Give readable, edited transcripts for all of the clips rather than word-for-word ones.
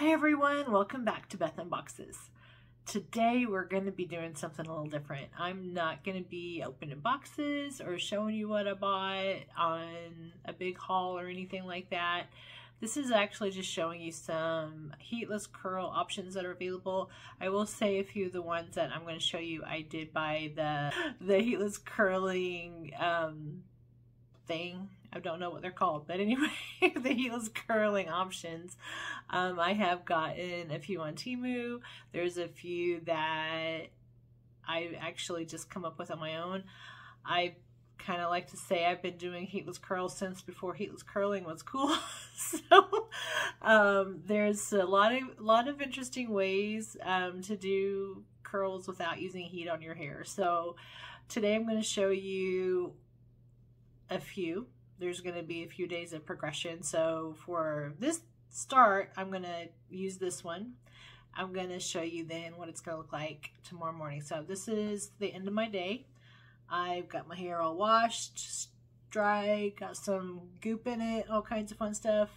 Hi everyone, welcome back to Beth Unboxes. Today we're going to be doing something a little different. I'm not going to be opening boxes or showing you what I bought on a big haul or anything like that. This is actually just showing you some heatless curl options that are available. I will say a few of the ones that I'm going to show you. I did buy the heatless curling thing. I don't know what they're called, but anyway, the heatless curling options. I have gotten a few on Temu. There's a few that I actually just come up with on my own. I kind of like to say I've been doing heatless curls since before heatless curling was cool. So there's a lot of interesting ways to do curls without using heat on your hair. So today I'm going to show you a few. There's going to be a few days of progression. So for this start, I'm going to use this one. I'm going to show you then what it's going to look like tomorrow morning. So this is the end of my day. I've got my hair all washed, dry, got some goop in it, all kinds of fun stuff.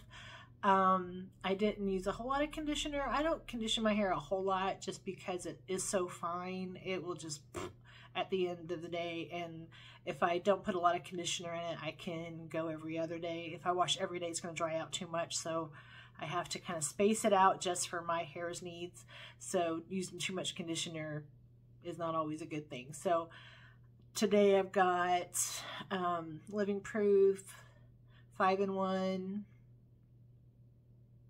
I didn't use a whole lot of conditioner. I don't condition my hair a whole lot just because it is so fine. It will just at the end of the day, and if I don't put a lot of conditioner in it, I can go every other day. If I wash every day, it's going to dry out too much, so I have to kind of space it out just for my hair's needs. So using too much conditioner is not always a good thing. So today I've got Living Proof 5-in-1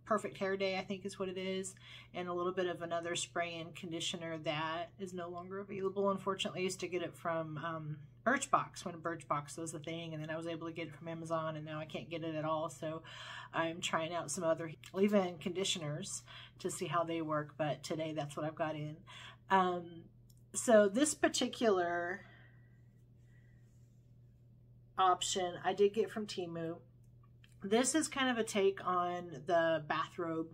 Perfect Hair Day, I think is what it is, and a little bit of another spray and conditioner that is no longer available. Unfortunately, I used to get it from Birchbox when Birchbox was the thing, and then I was able to get it from Amazon, and now I can't get it at all. So I'm trying out some other leave-in conditioners to see how they work, but today that's what I've got in. So this particular option I did get from Temu. This is kind of a take on the bathrobe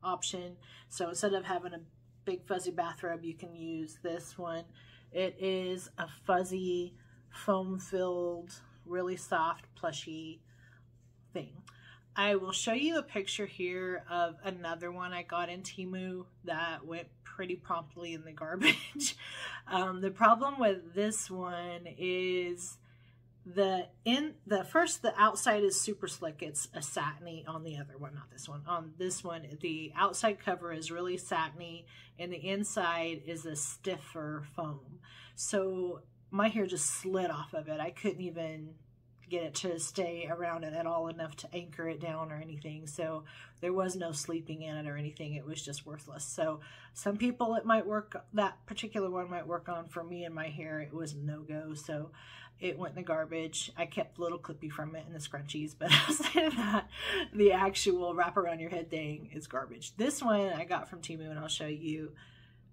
option. So instead of having a big fuzzy bathrobe, you can use this one. It is a fuzzy, foam-filled, really soft, plushy thing. I will show you a picture here of another one I got in Temu that went pretty promptly in the garbage. The problem with this one is the outside is super slick. It's a satiny on the other one, not this one. On this one, the outside cover is really satiny and the inside is a stiffer foam. So my hair just slid off of it. I couldn't even get it to stay around it at all enough to anchor it down or anything. So there was no sleeping in it or anything. It was just worthless. So some people it might work, that particular one might work on. For me and my hair, it was no-go. So it went in the garbage. I kept a little clippy from it and the scrunchies, but outside of that, the actual wrap around your head thing is garbage. This one I got from Temu, and I'll show you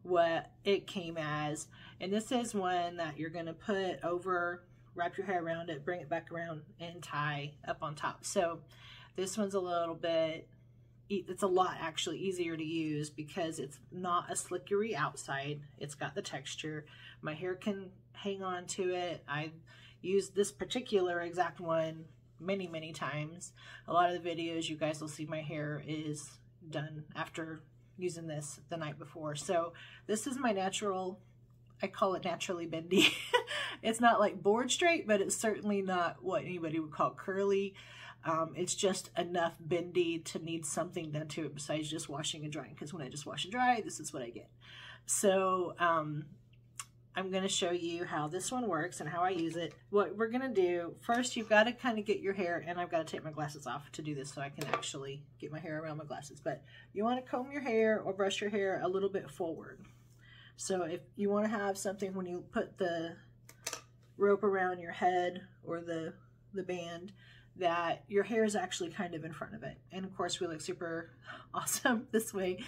what it came as. And this is one that you're going to put over, wrap your hair around it, bring it back around, and tie up on top. So this one's a little bit, it's a lot actually easier to use because it's not a slickery outside. It's got the texture. My hair can hang on to it. I've used this particular exact one many times. A lot of the videos you guys will see my hair is done after using this the night before. So this is my natural, I call it naturally bendy. It's not like board straight, but it's certainly not what anybody would call curly. It's just enough bendy to need something done to it besides just washing and drying, because when I just wash and dry, this is what I get. So I'm going to show you how this one works and how I use it. What we're going to do, first you've got to kind of get your hair, and I've got to take my glasses off to do this so I can actually get my hair around my glasses, but you want to comb your hair or brush your hair a little bit forward. So if you want to have something when you put the rope around your head or the band, that your hair is actually kind of in front of it. And of course we look super awesome this way.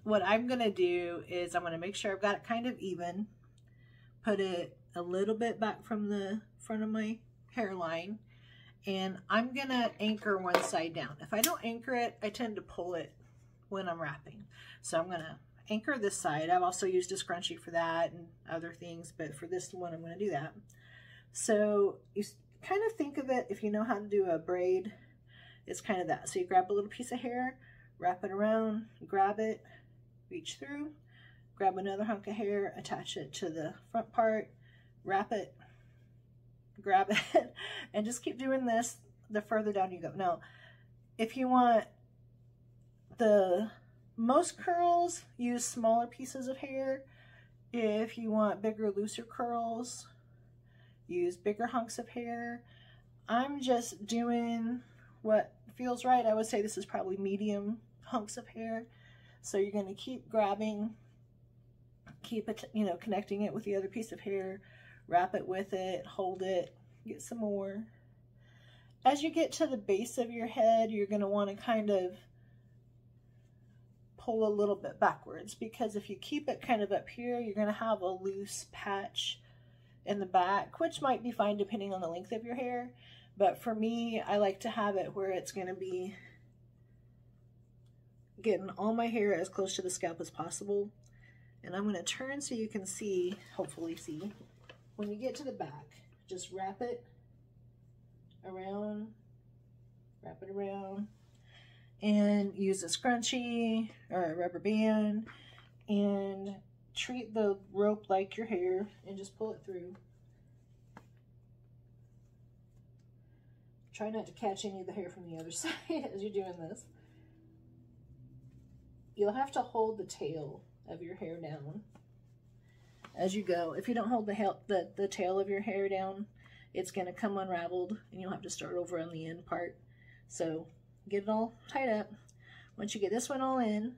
What I'm going to do is I'm going to make sure I've got it kind of even, put it a little bit back from the front of my hairline, and I'm going to anchor one side down. If I don't anchor it, I tend to pull it when I'm wrapping. So I'm going to anchor this side. I've also used a scrunchie for that and other things, but for this one I'm going to do that. So you kind of think of it, if you know how to do a braid, it's kind of that. So you grab a little piece of hair, wrap it around, grab it, reach through, grab another hunk of hair, attach it to the front part, wrap it, grab it, and just keep doing this the further down you go. Now, if you want the most curls, use smaller pieces of hair. If you want bigger, looser curls, use bigger hunks of hair. I'm just doing what feels right. I would say this is probably medium hunks of hair. So you're going to keep grabbing, keep it, you know, connecting it with the other piece of hair, wrap it with it, hold it, get some more. As you get to the base of your head, you're going to want to kind of pull a little bit backwards, because if you keep it kind of up here, you're going to have a loose patch in the back, which might be fine depending on the length of your hair. But for me, I like to have it where it's going to be getting all my hair as close to the scalp as possible. And I'm going to turn so you can see, hopefully see, when you get to the back, just wrap it around, and use a scrunchie or a rubber band and treat the rope like your hair and just pull it through. Try not to catch any of the hair from the other side as you're doing this. You'll have to hold the tail of your hair down as you go. If you don't hold the tail of your hair down, it's going to come unraveled and you'll have to start over on the end part. So get it all tied up. Once you get this one all in,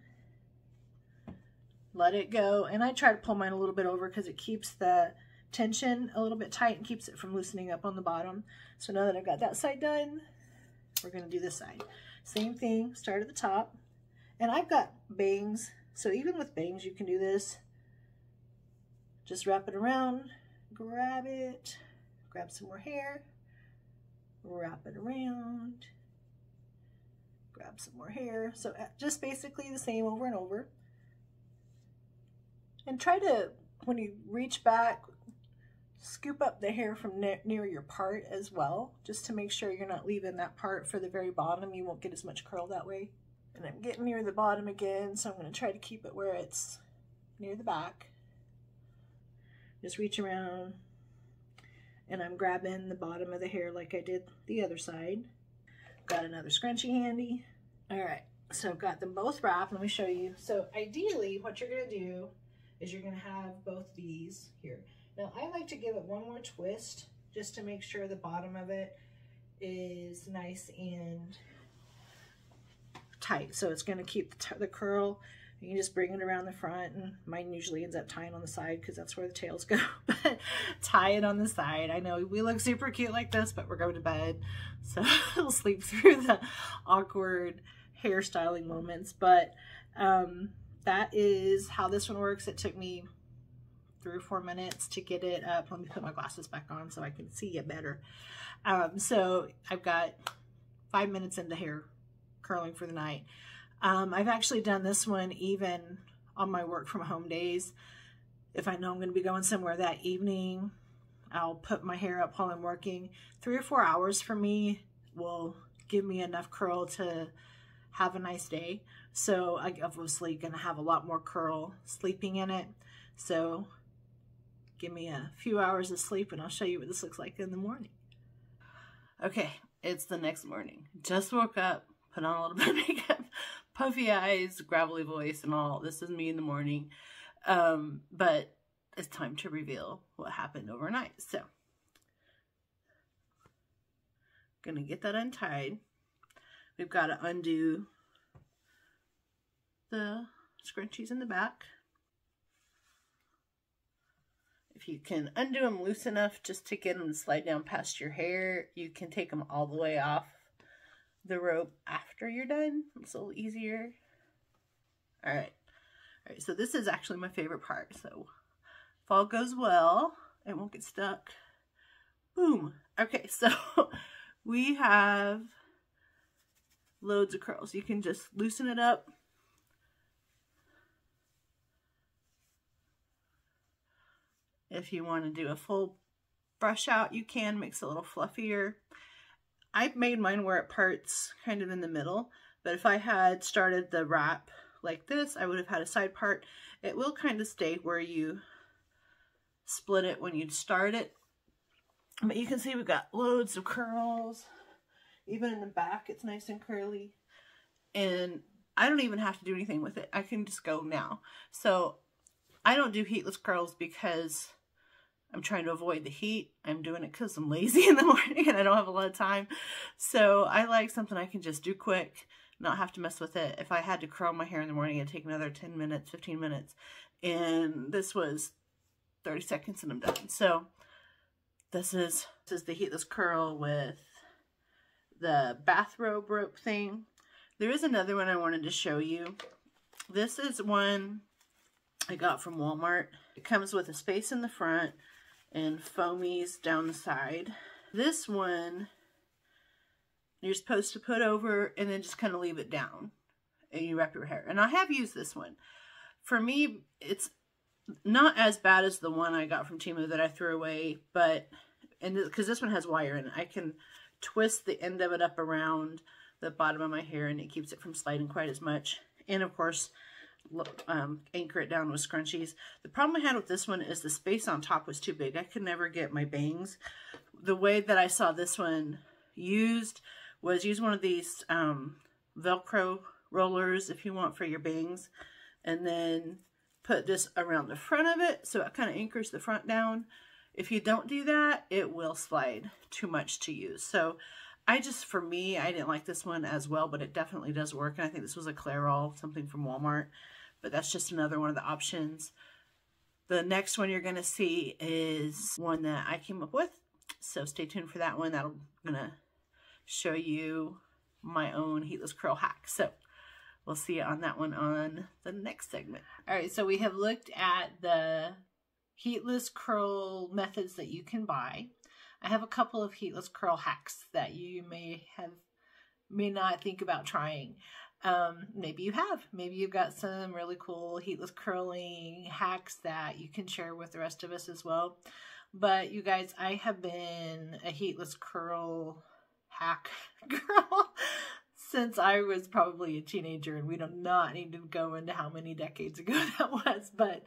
let it go. And I try to pull mine a little bit over because it keeps the tension a little bit tight and keeps it from loosening up on the bottom. So now that I've got that side done, we're going to do this side. Same thing, start at the top. And I've got bangs, so even with bangs you can do this. Just wrap it around, grab it, grab some more hair, wrap it around, grab some more hair. So just basically the same over and over. And try to, when you reach back, scoop up the hair from near your part as well, just to make sure you're not leaving that part for the very bottom. You won't get as much curl that way. And I'm getting near the bottom again, so I'm going to try to keep it where it's near the back. Just reach around, and I'm grabbing the bottom of the hair like I did the other side. Got another scrunchie handy. All right, so I've got them both wrapped. Let me show you. So ideally, what you're going to do is you're going to have both these here. Now, I like to give it one more twist just to make sure the bottom of it is nice and tight. So it's going to keep the curl. You can just bring it around the front, and mine usually ends up tying on the side because that's where the tails go. But tie it on the side. I know we look super cute like this, but we're going to bed, so we'll sleep through the awkward hairstyling moments. But that is how this one works. It took me 3 or 4 minutes to get it up. Let me put my glasses back on so I can see it better. So I've got 5 minutes into hair curling for the night. I've actually done this one even on my work from home days. If I know I'm going to be going somewhere that evening, I'll put my hair up while I'm working. 3 or 4 hours for me will give me enough curl to have a nice day. So I'm obviously going to have a lot more curl sleeping in it. So give me a few hours of sleep and I'll show you what this looks like in the morning. Okay, it's the next morning. Just woke up, put on a little bit of makeup, puffy eyes, gravelly voice and all. This is me in the morning. But it's time to reveal what happened overnight. So, gonna get that untied. We've got to undo the scrunchies in the back. If you can undo them loose enough just to get them to slide down past your hair, you can take them all the way off the rope after you're done. It's a little easier. All right, so this is actually my favorite part. So if all goes well, it won't get stuck. Boom. Okay, so we have loads of curls. You can just loosen it up. If you want to do a full brush out, you can. Makes it a little fluffier. I've made mine where it parts kind of in the middle, But if I had started the wrap like this, I would have had a side part. It will kind of stay where you split it when you start it. But you can see we've got loads of curls. Even in the back, it's nice and curly. And I don't even have to do anything with it. I can just go now. So I don't do heatless curls because I'm trying to avoid the heat. I'm doing it because I'm lazy in the morning and I don't have a lot of time. So I like something I can just do quick, not have to mess with it. If I had to curl my hair in the morning, it'd take another 10 minutes, 15 minutes. And this was 30 seconds and I'm done. So this is the heatless curl with the bathrobe rope thing. There is another one I wanted to show you. This is one I got from Walmart. It comes with a space in the front and foamies down the side. This one you're supposed to put over and then just kind of leave it down and you wrap your hair. And I have used this one. For me, it's not as bad as the one I got from Temu that I threw away, but because this one has wire in it, I can twist the end of it up around the bottom of my hair and it keeps it from sliding quite as much. And of course, anchor it down with scrunchies. The problem I had with this one is the space on top was too big. I could never get my bangs. The way that I saw this one used was use one of these Velcro rollers if you want for your bangs, and then put this around the front of it so it kind of anchors the front down. If you don't do that, it will slide too much to use. So for me, I didn't like this one as well, but it definitely does work. And I think this was a Clairol, something from Walmart, but that's just another one of the options. The next one you're going to see is one that I came up with. So stay tuned for that one. I'm going to show you my own heatless curl hack. So we'll see you on that one on the next segment. All right, so we have looked at the heatless curl methods that you can buy. I have a couple of heatless curl hacks that you may not think about trying. Maybe you have. Maybe you've got some really cool heatless curling hacks that you can share with the rest of us as well. But you guys, I have been a heatless curl hack girl since I was probably a teenager, and we do not need to go into how many decades ago that was, but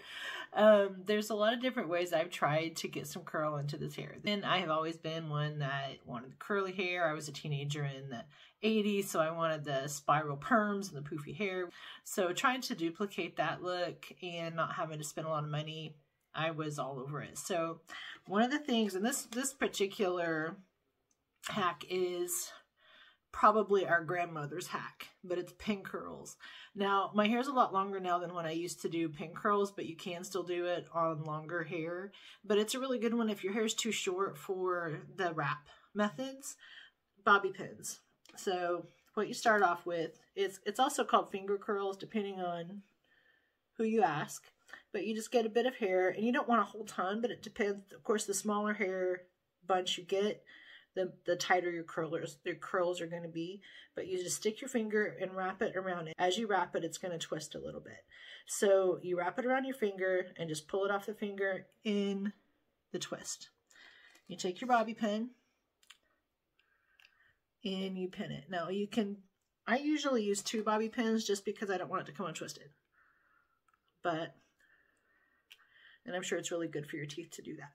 there's a lot of different ways I've tried to get some curl into this hair. And I have always been one that wanted curly hair. I was a teenager in the 80s, so I wanted the spiral perms and the poofy hair. So trying to duplicate that look and not having to spend a lot of money, I was all over it. So one of the things, and this particular hack is probably our grandmother's hack, but it's pin curls. Now, my hair's a lot longer now than when I used to do pin curls, but you can still do it on longer hair. But it's a really good one if your hair is too short for the wrap methods. Bobby pins. So what you start off with is, it's also called finger curls depending on who you ask, but you just get a bit of hair, and you don't want a whole ton, but it depends. Of course, the smaller hair bunch you get, the tighter your curls are going to be. But you just stick your finger and wrap it around it. As you wrap it, it's going to twist a little bit. So you wrap it around your finger and just pull it off the finger in the twist. You take your bobby pin and you pin it. Now I usually use 2 bobby pins just because I don't want it to come untwisted. And I'm sure it's really good for your teeth to do that.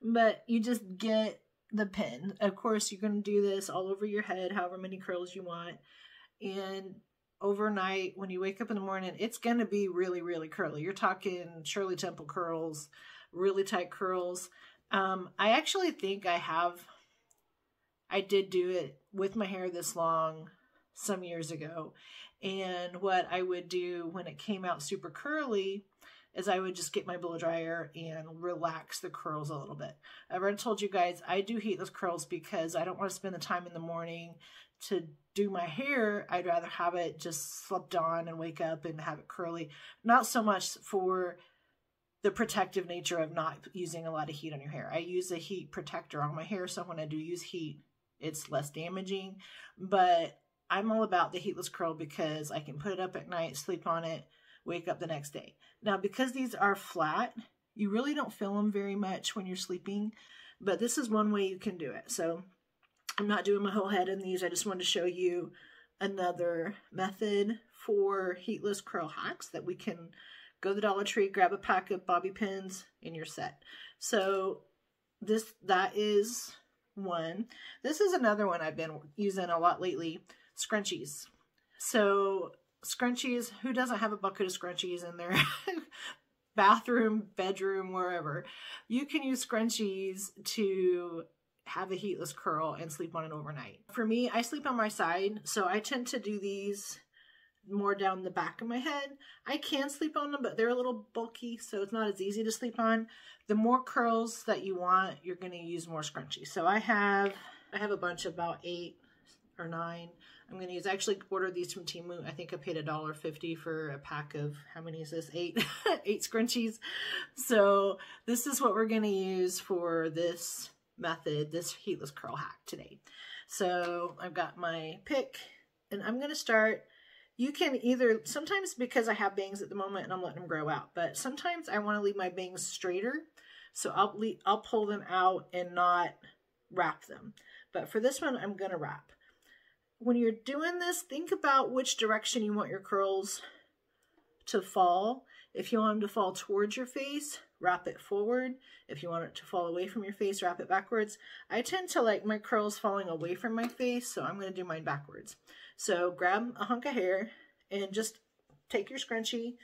But you just get the pin. Of course, you're going to do this all over your head, however many curls you want. And overnight, when you wake up in the morning, it's going to be really, really curly. You're talking Shirley Temple curls, really tight curls. I actually think I did do it with my hair this long some years ago. And what I would do when it came out super curly is I would just get my blow dryer and relax the curls a little bit. I've already told you guys I do heatless curls because I don't want to spend the time in the morning to do my hair. I'd rather have it just slept on and wake up and have it curly. Not so much for the protective nature of not using a lot of heat on your hair. I use a heat protector on my hair, so when I do use heat, it's less damaging. But I'm all about the heatless curl because I can put it up at night, sleep on it, wake up the next day. Now, because these are flat, you really don't feel them very much when you're sleeping, but this is one way you can do it. So I'm not doing my whole head in these. I just wanted to show you another method for heatless curl hacks that we can go to the Dollar Tree, grab a pack of bobby pins, and you're set. So that is one. This is another one I've been using a lot lately, scrunchies. So scrunchies, who doesn't have a bucket of scrunchies in their bathroom, bedroom, wherever? You can use scrunchies to have a heatless curl and sleep on it overnight. For me, I sleep on my side, so I tend to do these more down the back of my head. I can sleep on them, but they're a little bulky, so it's not as easy to sleep on. The more curls that you want, you're going to use more scrunchies. So I have a bunch, about 8 or 9. I'm going to use, I actually ordered these from Temu. I think I paid $1.50 for a pack of, how many is this? 8, 8 scrunchies. So this is what we're going to use for this method, this heatless curl hack today. So I've got my pick, and I'm going to start. You can either, sometimes because I have bangs at the moment and I'm letting them grow out, but sometimes I want to leave my bangs straighter. So I'll pull them out and not wrap them. But for this one, I'm going to wrap. When you're doing this, think about which direction you want your curls to fall. If you want them to fall towards your face, wrap it forward. If you want it to fall away from your face, wrap it backwards. I tend to like my curls falling away from my face, so I'm going to do mine backwards. So grab a hunk of hair and just take your scrunchie,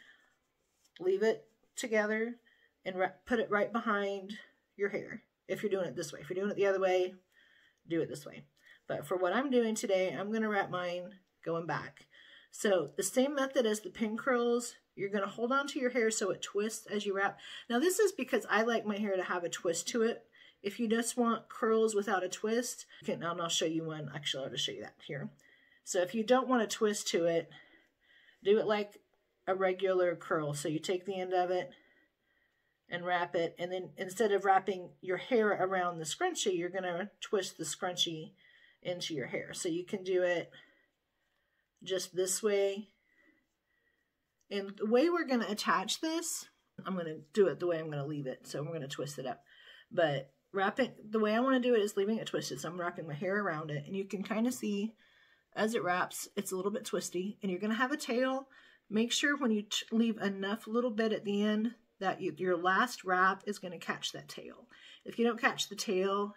leave it together, and put it right behind your hair. If you're doing it this way. If you're doing it the other way, do it this way. But for what I'm doing today, I'm going to wrap mine going back. So the same method as the pin curls, you're going to hold on to your hair so it twists as you wrap. Now this is because I like my hair to have a twist to it. If you just want curls without a twist, and I'll show you one. Actually, I'll just show you that here. So if you don't want a twist to it, do it like a regular curl. So you take the end of it and wrap it. And then instead of wrapping your hair around the scrunchie, you're going to twist the scrunchie into your hair. So you can do it just this way. And the way we're going to attach this, I'm going to do it the way I'm going to leave it. So we're going to twist it up. But wrapping, the way I want to do it is leaving it twisted. So I'm wrapping my hair around it. And you can kind of see as it wraps, it's a little bit twisty. And you're going to have a tail. Make sure when you leave enough little bit at the end that your last wrap is going to catch that tail. If you don't catch the tail,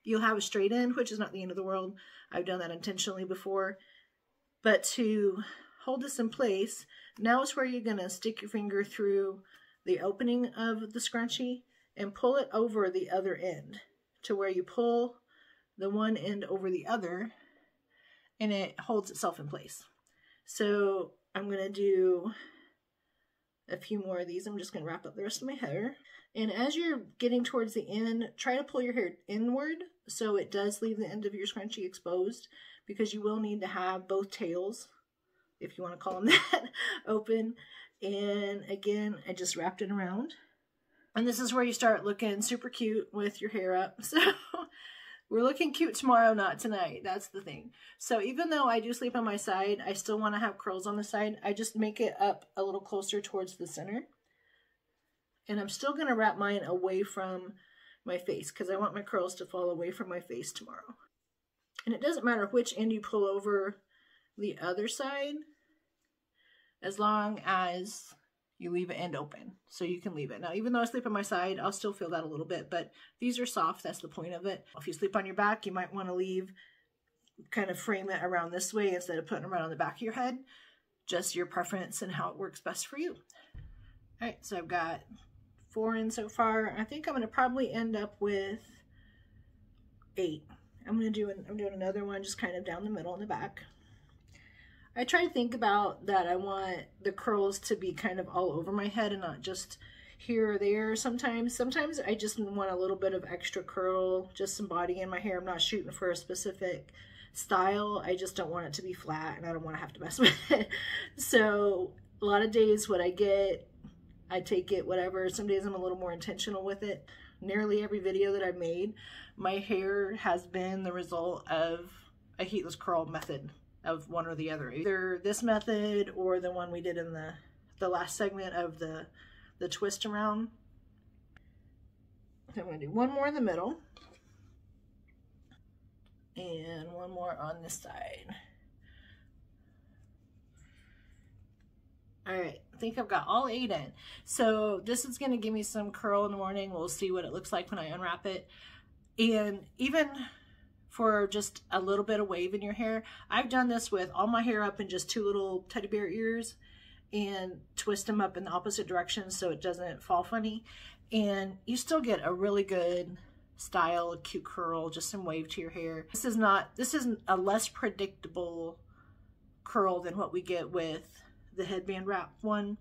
you'll have a straight end, which is not the end of the world. I've done that intentionally before. But to hold this in place, now is where you're going to stick your finger through the opening of the scrunchie and pull it over the other end to where you pull the one end over the other and it holds itself in place. So I'm going to do a few more of these. I'm just going to wrap up the rest of my hair. And as you're getting towards the end, try to pull your hair inward so it does leave the end of your scrunchie exposed, because you will need to have both tails, if you want to call them that, open. And again, I just wrapped it around. And this is where you start looking super cute with your hair up. So we're looking cute tomorrow, not tonight. That's the thing. So even though I do sleep on my side, I still want to have curls on the side. I just make it up a little closer towards the center. And I'm still going to wrap mine away from my face because I want my curls to fall away from my face tomorrow. And it doesn't matter which end you pull over the other side, as long as you leave an end open. So you can leave it. Now, even though I sleep on my side, I'll still feel that a little bit, but these are soft. That's the point of it. If you sleep on your back, you might want to kind of frame it around this way instead of putting them right on the back of your head. Just your preference and how it works best for you. All right, so I've got 4 in so far. I think I'm going to probably end up with 8. I'm doing another one just kind of down the middle in the back. I try to think about that. I want the curls to be kind of all over my head and not just here or there. Sometimes I just want a little bit of extra curl, just some body in my hair. I'm not shooting for a specific style. I just don't want it to be flat and I don't want to have to mess with it. So a lot of days what I get, I take it, whatever. Some days I'm a little more intentional with it. Nearly every video that I've made, my hair has been the result of a heatless curl method of one or the other. Either this method or the one we did in the last segment of the twist around. So I'm going to do one more in the middle. And one more on this side. All right, I think I've got all 8 in. So this is gonna give me some curl in the morning. We'll see what it looks like when I unwrap it. And even for just a little bit of wave in your hair, I've done this with all my hair up in just 2 little teddy bear ears and twist them up in the opposite direction so it doesn't fall funny. And you still get a really good style, a cute curl, just some wave to your hair. This is a less predictable curl than what we get with the headband wrap one,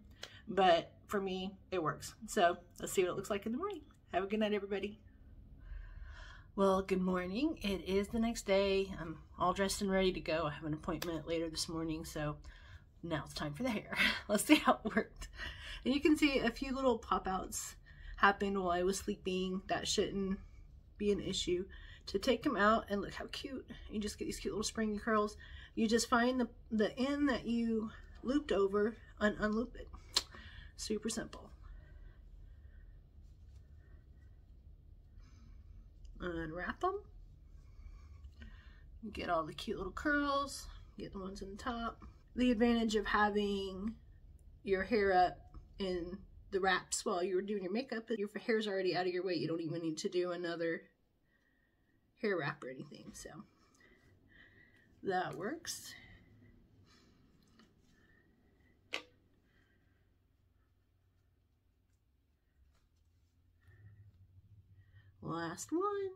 but for me it works. So let's see what it looks like in the morning. Have a good night, everybody. Well, good morning. It is the next day. I'm all dressed and ready to go. I have an appointment later this morning, so now it's time for the hair. Let's see how it worked. And you can see a few little pop outs happened while I was sleeping. That shouldn't be an issue. To take them out, and look how cute. You just get these cute little springy curls. You just find the end that you looped over and unloop it. Super simple. Unwrap them. You get all the cute little curls. Get the ones on the top. The advantage of having your hair up in the wraps while you were doing your makeup, your hair's already out of your way. You don't even need to do another hair wrap or anything, so that works. Last one.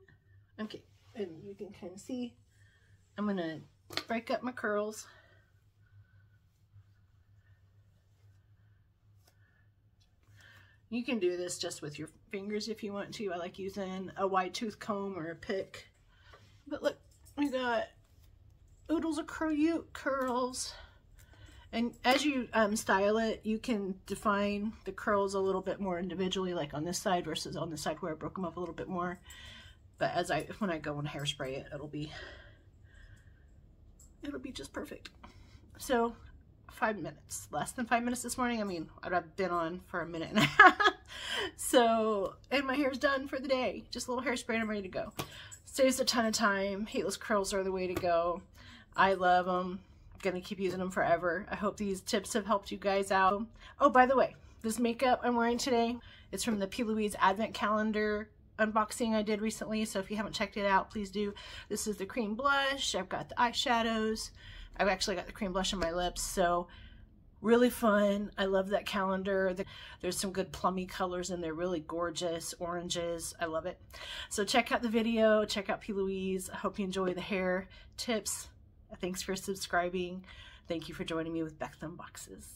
Okay, and you can kind of see I'm gonna break up my curls. You can do this just with your fingers if you want to. I like using a wide tooth comb or a pick. But look, we got oodles of curls. And as you style it, you can define the curls a little bit more individually, like on this side versus on this side where I broke them up a little bit more. But when I go and hairspray it, it'll be just perfect. So 5 minutes, less than 5 minutes this morning. I mean, I've been on for a minute and a half. So, and my hair's done for the day. Just a little hairspray and I'm ready to go. Saves a ton of time. Heatless curls are the way to go. I love them. Gonna keep using them forever. I hope these tips have helped you guys out. Oh, by the way, this makeup I'm wearing today, it's from the P. Louise Advent Calendar unboxing I did recently, so if you haven't checked it out, please do. This is the cream blush. I've got the eyeshadows. I've actually got the cream blush on my lips, so really fun. I love that calendar. There's some good plummy colors in there, really gorgeous oranges. I love it. So check out the video, check out P. Louise. I hope you enjoy the hair tips. Thanks for subscribing. Thank you for joining me with Becks Unboxes.